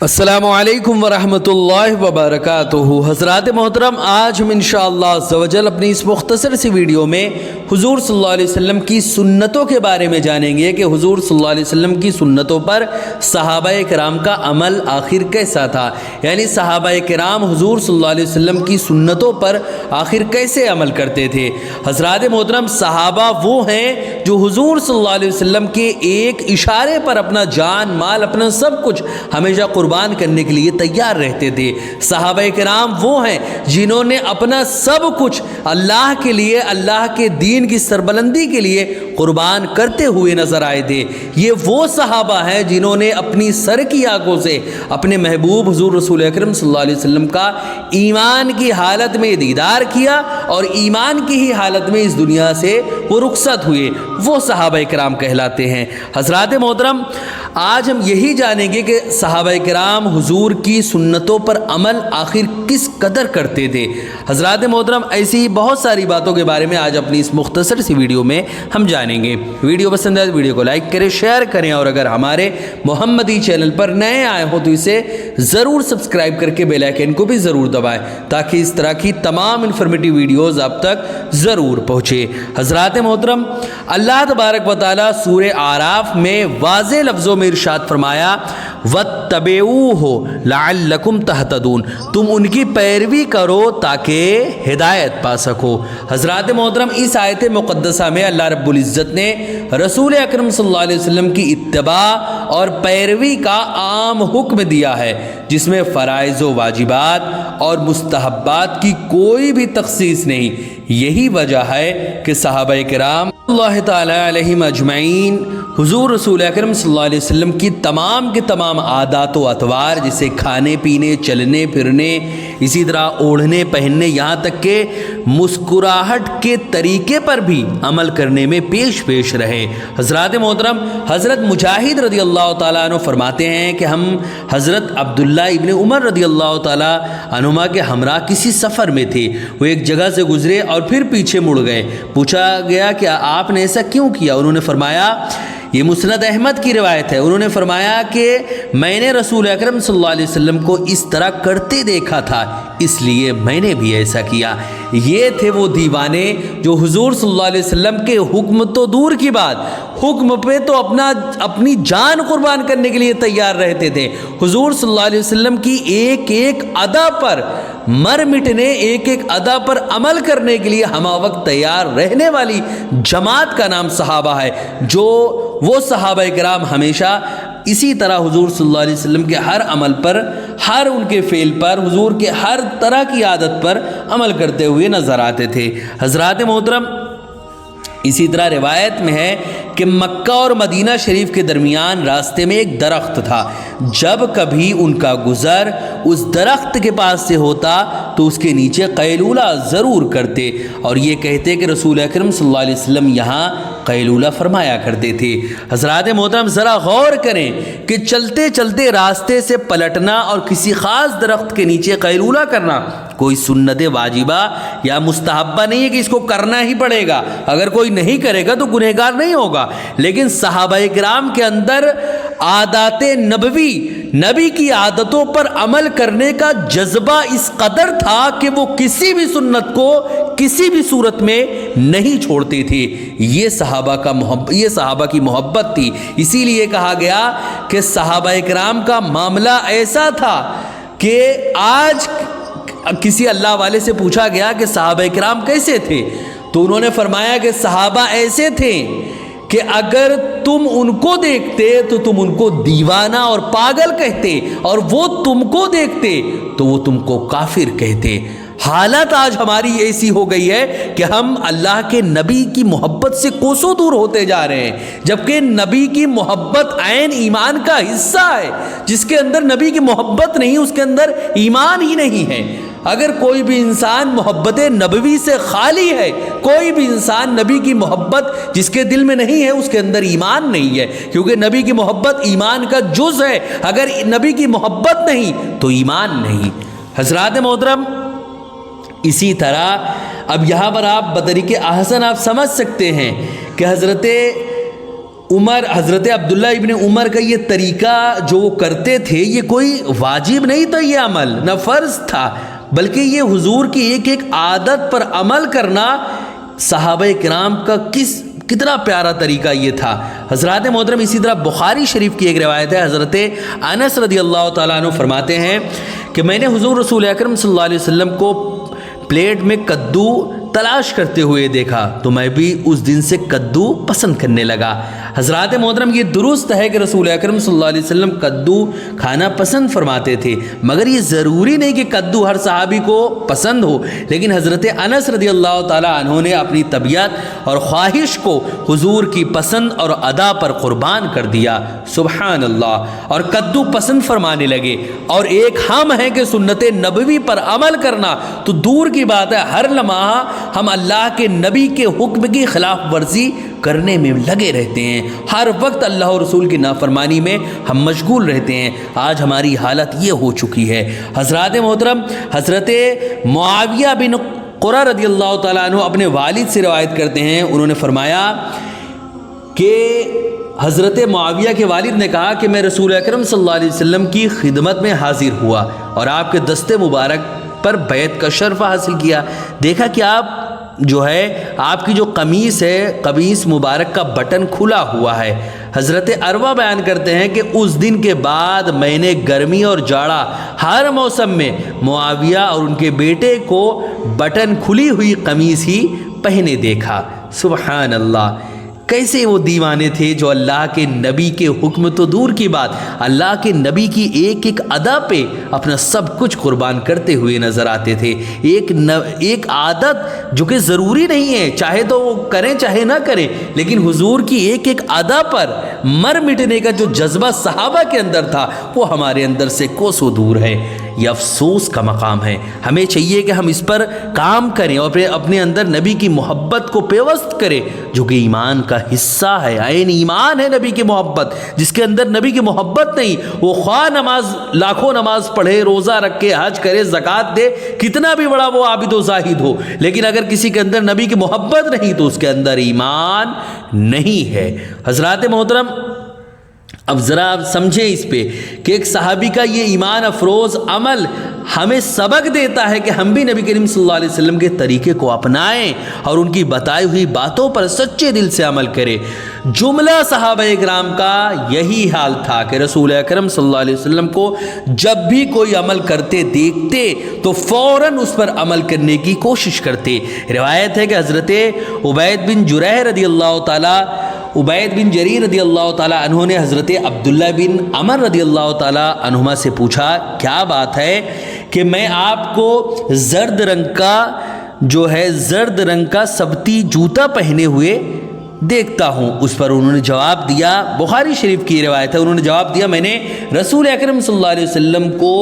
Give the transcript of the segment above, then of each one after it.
अस्सलामु अलैकुम वरहमतुल्लाहि वबरकातुहू। हज़रात मोहतरम, आज हम इंशाअल्लाह अज़्ज़वजल अपनी इस मुख्तसर सी वीडियो में हुज़ूर सल्लल्लाहु अलैहि वसल्लम की सुन्नतों के बारे में जानेंगे कि हुज़ूर सल्लल्लाहु अलैहि वसल्लम की सुन्नतों पर सहाबाए किराम का अमल आखिर कैसा था, यानी सहाबाए किराम हुज़ूर सल्लल्लाहु अलैहि वसल्लम की सुन्नतों पर आखिर कैसे अमल करते थे। हज़रात मोहतरम, सहाबा वो हैं जो हुज़ूर सल्लल्लाहु अलैहि वसल्लम के एक इशारे पर अपना जान माल अपना सब कुछ हमेशा कुर्बान करने के लिए तैयार रहते थे। सहाबाए किराम वो हैं जिन्होंने अपना सब कुछ अल्लाह के लिए, अल्लाह के दीन की सरबलंदी के लिए कुर्बान करते हुए नजर आए थे। ये वो सहाबा हैं जिन्होंने अपनी सर की आंखों से अपने महबूब हुजूर रसूल अकरम सल्लल्लाहु अलैहि वसल्लम का ईमान की हालत में दीदार किया और ईमान की ही हालत में इस दुनिया से वो रुखसत हुए। वो सहाबाए किराम कहलाते हैं। हज़रात मोहतरम, आज हम यही जानेंगे कि सहाबाए किराम हुजूर की सुन्नतों पर अमल आखिर किस कदर करते थे। हज़रात मोहतरम, ऐसी बहुत सारी बातों के बारे में आज अपनी इस मुख्तसर सी वीडियो में हम जानेंगे। वीडियो पसंद आए तो वीडियो को लाइक करें, शेयर करें और अगर हमारे मोहम्मदी चैनल पर नए आए हो तो इसे ज़रूर सब्सक्राइब करके बेल आइकन को भी ज़रूर दबाएं ताकि इस तरह की तमाम इन्फॉर्मेटिव वीडियोज़ आप तक ज़रूर पहुँचे। हज़रात मोहतरम, अल्लाह तबारक व तआला सूरे आराफ में वाज़े लफ्ज़ों में इरशाद फरमाया, वत्तबिऊहु लअल्लकुम तहतदून, तुम उनकी पैरवी करो ताकि हिदायत पा सको। हज़रात मोहतरम, इस आयत मुक़द्दसा में अल्लाह रब्बुल इज़्ज़त ने रसूल अकरम सल्लल्लाहु अलैहि वसल्लम की इत्तिबा और पैरवी का आम हुक्म दिया है, जिसमें फ़राइज़ व वाजिबात और मुस्तहब्बात की कोई भी तख़सीस नहीं। यही वजह है कि सहाबाए किराम अल्लाह ताला अलैहिम अजमईन हुजूर रसूल अकरम सल्लल्लाहु अलैहि वसल्लम की तमाम आदात व अतवार, जिसे खाने पीने, चलने फिरने, इसी तरह ओढ़ने पहनने, यहाँ तक के मुस्कुराहट के तरीके पर भी अमल करने में पेश रहे। हज़रात मोहतरम, हज़रत मुजाहिद रदी अल्लाह ताला अन्हु फरमाते हैं कि हम हज़रत अब्दुल्ला इब्न उमर रदी अल्लाह ताला अन्हुमा के हमरा किसी सफ़र में थे। वो एक जगह से गुजरे और फिर पीछे मुड़ गए। पूछा गया कि आपने ऐसा क्यों किया? उन्होंने फरमाया, ये मुस्नद अहमद की रिवायत है, उन्होंने फरमाया कि मैंने रसूल अकरम सल्लल्लाहु अलैहि वसल्लम को इस तरह करते देखा था, इसलिए मैंने भी ऐसा किया। ये थे वो दीवाने जो हुजूर सल्लल्लाहु अलैहि वसल्लम के हुक्म तो दूर की बात, हुक्म पे तो अपनी जान कुर्बान करने के लिए तैयार रहते थे। हुजूर सल्लल्लाहु अलैहि वसल्लम की एक एक अदा पर मर मिटने, एक एक अदा पर अमल करने के लिए हमा वक्त तैयार रहने वाली जमात का नाम सहाबा है। जो वो सहाबाए किराम हमेशा इसी तरह हुजूर सल्लल्लाहु अलैहि वसल्लम के हर अमल पर, हर उनके फ़ेल पर, हुजूर के हर तरह की आदत पर अमल करते हुए नज़र आते थे। हज़रात मोहतरम, इसी तरह रिवायत में है कि मक्का और मदीना शरीफ के दरमियान रास्ते में एक दरख्त था। जब कभी उनका गुज़र उस दरख्त के पास से होता तो उसके नीचे कैलूला ज़रूर करते और ये कहते कि रसूल अकरम सल्लल्लाहु अलैहि वसल्लम यहाँ कैलूला फरमाया करते थे। हज़रात मोहतरम, ज़रा गौर करें कि चलते चलते रास्ते से पलटना और किसी ख़ास दरख्त के नीचे कैलूला करना कोई सुन्नत वाजिबा या मुस्तहब्बा नहीं है कि इसको करना ही पड़ेगा। अगर कोई नहीं करेगा तो गुनहगार नहीं होगा। लेकिन सहाबाए किराम के अंदर आदाते नबवी, नबी की आदतों पर अमल करने का जज्बा इस कदर था कि वो किसी भी सुन्नत को किसी भी सूरत में नहीं छोड़ते थे। ये सहाबा की मोहब्बत थी। इसीलिए कहा गया कि सहाबाए किराम का मामला ऐसा था कि आज किसी अल्लाह वाले से पूछा गया कि सहाबाए किराम कैसे थे, तो उन्होंने फरमाया कि सहाबा ऐसे थे कि अगर तुम उनको देखते तो तुम उनको दीवाना और पागल कहते और वो तुमको देखते तो वो तुमको काफिर कहते। हालत आज हमारी ऐसी हो गई है कि हम अल्लाह के नबी की मोहब्बत से कोसों दूर होते जा रहे हैं, जबकि नबी की मोहब्बत ऐन ईमान का हिस्सा है। जिसके अंदर नबी की मोहब्बत नहीं, उसके अंदर ईमान ही नहीं है। अगर कोई भी इंसान मोहब्बत नबवी से खाली है, कोई भी इंसान नबी की मोहब्बत जिसके दिल में नहीं है, उसके अंदर ईमान नहीं है, क्योंकि नबी की मोहब्बत ईमान का जुज़ है। अगर नबी की मोहब्बत नहीं तो ईमान नहीं। हज़रात मोहतरम, इसी तरह अब यहाँ पर आप बतरीके अहसन आप समझ सकते हैं कि हज़रत عمر حضرت عبداللہ ابن عمر کا یہ طریقہ جو وہ کرتے تھے یہ کوئی واجب نہیں تھا، یہ عمل نہ فرض تھا، بلکہ یہ حضور کی ایک ایک عادت پر عمل کرنا صحابہ کرام کا کتنا پیارا طریقہ یہ تھا۔ حضرات محترم اسی طرح بخاری شریف کی ایک روایت ہے، حضرت انس رضی اللہ تعالیٰ عنہ فرماتے ہیں کہ میں نے حضور رسول اکرم صلی اللہ علیہ وسلم کو پلیٹ میں کدو تلاش کرتے ہوئے دیکھا تو میں بھی اس دن سے کدو پسند کرنے لگا۔ حضرات محترم یہ درست ہے کہ رسول اکرم صلی اللہ علیہ وسلم کدو کھانا پسند فرماتے تھے، مگر یہ ضروری نہیں کہ کدو ہر صحابی کو پسند ہو، لیکن حضرت انس رضی اللہ تعالیٰ عنہ نے اپنی طبیعت اور خواہش کو حضور کی پسند اور ادا پر قربان کر دیا، سبحان اللہ، اور کدو پسند فرمانے لگے۔ اور ایک ہم ہیں کہ سنت نبوی پر عمل کرنا تو دور کی بات ہے، ہر لمحہ ہم اللہ کے نبی کے حکم کی خلاف ورزی کرنے میں لگے رہتے ہیں، ہر وقت اللہ اور رسول کی نافرمانی میں ہم مشغول رہتے ہیں۔ آج ہماری حالت یہ ہو چکی ہے۔ حضرات محترم حضرت معاویہ بن قرہ رضی اللہ تعالیٰ عنہ اپنے والد سے روایت کرتے ہیں، انہوں نے فرمایا کہ حضرت معاویہ کے والد نے کہا کہ میں رسول اکرم صلی اللہ علیہ وسلم کی خدمت میں حاضر ہوا اور آپ کے دست مبارک پر بیعت کا شرف حاصل کیا۔ دیکھا کہ آپ کی جو قمیص ہے، قمیص مبارک کا بٹن کھلا ہوا ہے۔ حضرت عروہ بیان کرتے ہیں کہ اس دن کے بعد میں نے گرمی اور جاڑا ہر موسم میں معاویہ اور ان کے بیٹے کو بٹن کھلی ہوئی قمیص ہی پہنے دیکھا، سبحان اللہ۔ کیسے وہ دیوانے تھے جو اللہ کے نبی کے حکم تو دور کی بات، اللہ کے نبی کی ایک ایک ادا پہ اپنا سب کچھ قربان کرتے ہوئے نظر آتے تھے۔ ایک عادت جو کہ ضروری نہیں ہے، چاہے تو وہ کریں چاہے نہ کریں، لیکن حضور کی ایک ایک ادا پر مر مٹنے کا جو جذبہ صحابہ کے اندر تھا وہ ہمارے اندر سے کوسوں دور ہے۔ یہ افسوس کا مقام ہے۔ ہمیں چاہیے کہ ہم اس پر کام کریں اور اپنے اندر نبی کی محبت کو پیوست کریں، جو کہ ایمان کا حصہ ہے، عین ایمان ہے نبی کی محبت۔ جس کے اندر نبی کی محبت نہیں، وہ خواہ لاکھوں نماز پڑھے، روزہ رکھے، حج کرے، زکوٰۃ دے، کتنا بھی بڑا وہ عابد و زاہد ہو، لیکن اگر کسی کے اندر نبی کی محبت نہیں تو اس کے اندر ایمان نہیں ہے۔ حضرات محترم اب ذرا آپ سمجھیں اس پہ کہ ایک صحابی کا یہ ایمان افروز عمل ہمیں سبق دیتا ہے کہ ہم بھی نبی کریم صلی اللہ علیہ وسلم کے طریقے کو اپنائیں اور ان کی بتائی ہوئی باتوں پر سچے دل سے عمل کریں۔ جملہ صحابہ کرام کا یہی حال تھا کہ رسول اکرم صلی اللہ علیہ وسلم کو جب بھی کوئی عمل کرتے دیکھتے تو فوراً اس پر عمل کرنے کی کوشش کرتے۔ روایت ہے کہ حضرت عبید بن جریر رضی اللہ تعالیٰ عنہ نے حضرت عبداللہ بن عمر رضی اللہ تعالیٰ عنہما سے پوچھا کیا بات ہے کہ میں آپ کو زرد رنگ کا سبتی جوتا پہنے ہوئے دیکھتا ہوں۔ اس پر انہوں نے جواب دیا، بخاری شریف کی روایت ہے، انہوں نے جواب دیا میں نے رسول اکرم صلی اللہ علیہ وسلم کو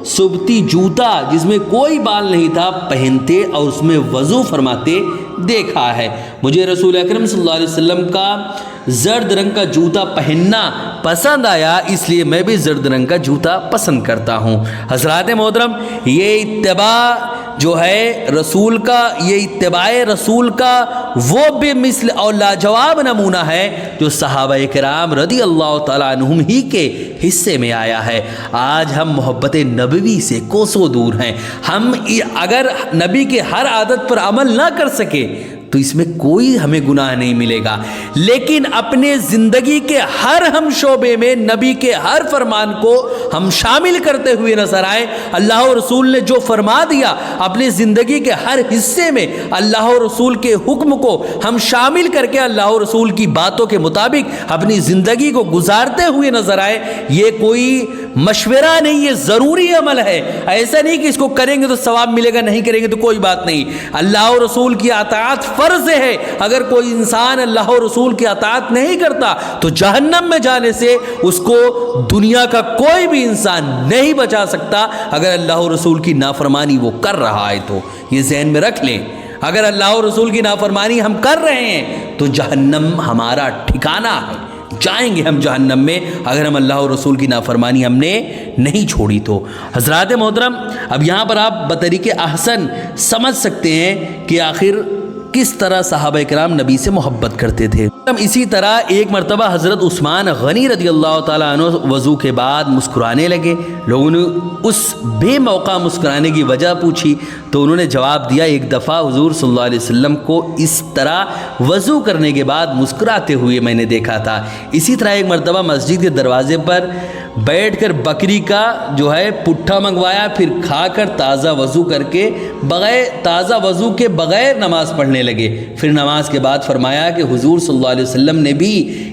سبتی جوتا جس میں کوئی بال نہیں تھا پہنتے اور اس میں وضو فرماتے دیکھا ہے۔ مجھے رسول اکرم صلی اللہ علیہ وسلم کا زرد رنگ کا جوتا پہننا پسند آیا، اس لیے میں بھی زرد رنگ کا جوتا پسند کرتا ہوں۔ حضرات محترم یہ اتباع جو ہے رسول کا، یہ اتباع رسول کا وہ بے مثل اور لاجواب نمونہ ہے جو صحابہ کرام رضی اللہ تعالیٰ عنہم ہی کے حصے میں آیا ہے۔ آج ہم محبت نبوی سے کوسوں دور ہیں۔ ہم اگر نبی کے ہر عادت پر عمل نہ کر سکے تو اس میں کوئی ہمیں گناہ نہیں ملے گا، لیکن اپنے زندگی کے ہر ہم شعبے میں نبی کے ہر فرمان کو ہم شامل کرتے ہوئے نظر آئیں۔ اللہ و رسول نے جو فرما دیا اپنی زندگی کے ہر حصے میں اللہ و رسول کے حکم کو ہم شامل کر کے اللہ و رسول کی باتوں کے مطابق اپنی زندگی کو گزارتے ہوئے نظر آئے۔ یہ کوئی مشورہ نہیں، یہ ضروری عمل ہے۔ ایسا نہیں کہ اس کو کریں گے تو ثواب ملے گا، نہیں کریں گے تو کوئی بات نہیں۔ اللہ و رسول کی اطاعت فرض ہے۔ اگر کوئی انسان اللہ و رسول کی اطاعت نہیں کرتا تو جہنم میں جانے سے اس کو دنیا کا کوئی بھی انسان نہیں بچا سکتا۔ اگر اللہ و رسول کی نافرمانی وہ کر رہا ہے تو یہ ذہن میں رکھ لیں، اگر اللہ و رسول کی نافرمانی ہم کر رہے ہیں تو جہنم ہمارا ٹھکانہ ہے، جائیں گے ہم جہنم میں اگر ہم اللہ و رسول کی نافرمانی ہم نے نہیں چھوڑی تو۔ حضرات محترم اب یہاں پر آپ بطریق احسن سمجھ سکتے ہیں کہ آخر किस तरह सहाबा इकराम नबी से मोहब्बत करते थे। इसी तरह एक मरतबा हज़रत उस्मान गनी रज़ी अल्लाह ताला अन्हु वज़ू के बाद मुस्कुराने लगे। लोगों ने उस बेमौका मुस्कुराने की वजह पूछी तो उन्होंने जवाब दिया, एक दफ़ा हुज़ूर सल्लल्लाहु अलैहि वसल्लम को इस तरह वज़ू करने के बाद मुस्कुराते हुए मैंने देखा था। इसी तरह एक मरतबा मस्जिद के दरवाजे पर बैठकर बकरी का जो है पुट्ठा मंगवाया, फिर खाकर ताज़ा वज़ू करके ताज़ा वज़ू के बग़ैर नमाज़ पढ़ने लगे। फिर नमाज के बाद फरमाया कि हुज़ूर सल्लल्लाहु अलैहि वसल्लम ने भी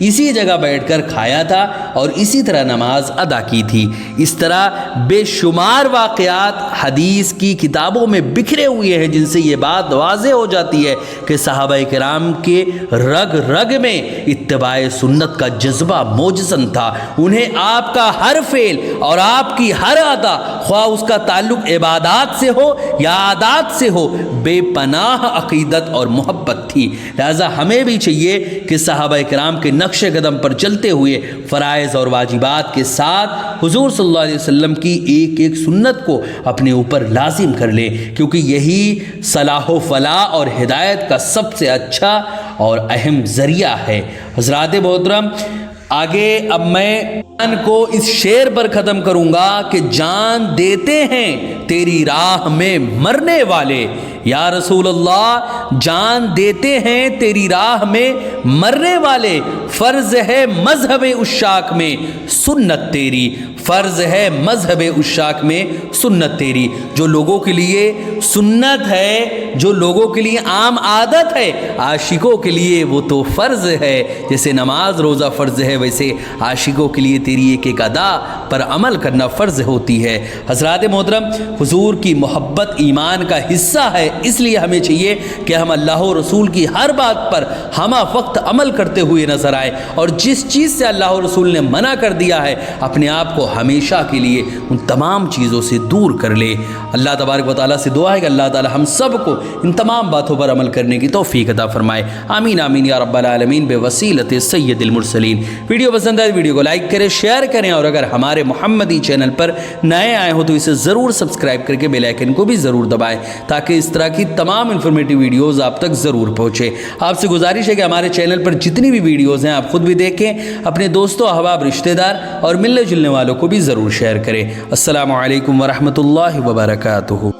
इसी जगह बैठकर खाया था और इसी तरह नमाज अदा की थी। इस तरह बेशुमार वाक़यात हदीस की किताबों में बिखरे हुए हैं जिनसे ये बात वाज़ेह हो जाती है कि सहाबा किराम के रग रग में इत्तिबाए सुन्नत का जज्बा मौजज़न था। उन्हें आपका हर फेल और आपकी हर अदा, ख्वाह उसका ताल्लुक इबादात से हो या आदात से हो, बेपनाह अक़ीदत और मोहब्बत थी। लिहाजा हमें भी चाहिए कि सहाबा किराम के नक्श कदम पर चलते हुए फ़राइज़ और वाजिबात के साथ हुज़ूर सल्लल्लाहु अलैहि वसल्लम की एक एक सुन्नत को अपने ऊपर लाजिम कर लें, क्योंकि यही सलाह व फलाह और हिदायत का सबसे अच्छा और अहम ज़रिया है। हज़रात मोहतरम, आगे अब मैं को इस शेर पर ख़त्म करूँगा कि जान देते हैं तेरी राह में मरने वाले, या रसूल अल्लाह जान देते हैं तेरी राह में मरने वाले, फ़र्ज़ है मज़हब उश्शाक में सुन्नत तेरी, फ़र्ज़ है मज़हब उश्शाक में सुन्नत तेरी। जो लोगों के लिए सुन्नत है, जो लोगों के लिए आम आदत है, आशिकों के लिए वो तो फ़र्ज़ है। जैसे नमाज रोज़ा फ़र्ज़ है, वैसे आशिकों के लिए तेरी एक एक अदा पर अमल करना फ़र्ज़ होती है। हज़रात मोहतरम, हुज़ूर की मोहब्बत ईमान का हिस्सा है, इसलिए हमें चाहिए कि हम अल्लाह और रसूल की हर बात पर हमा वक्त अमल करते हुए नज़र आए, और जिस चीज़ से अल्लाह और रसूल ने मना कर दिया है अपने आप को हमेशा के लिए उन तमाम चीज़ों से दूर कर ले। अल्लाह तबारक व तआला से दुआ है कि अल्लाह ताला हम सब को इन तमाम बातों पर अमल करने की तौफीक अता फरमाए। आमीन आमीन या रब्बल आलमीन बेवसीलत सय्यदिल मुरसलीन। वीडियो पसंद आए वीडियो को लाइक करें, शेयर करें, और अगर हमारे मोहम्मदी चैनल पर नए आए हो तो इसे ज़रूर सब्सक्राइब करके बेल आइकन को भी ज़रूर दबाएं, ताकि इस तरह की तमाम इन्फॉर्मेटिव वीडियोज़ आप तक ज़रूर पहुँचे। आपसे गुजारिश है कि हमारे चैनल पर जितनी भी वीडियोज़ हैं आप खुद भी देखें, अपने दोस्तों, अहबाब, रिश्तेदार और मिलने जुलने वालों को भी ज़रूर शेयर करें। अस्सलामु अलैकुम वरहमतुल्लाहि वबरकातुहू।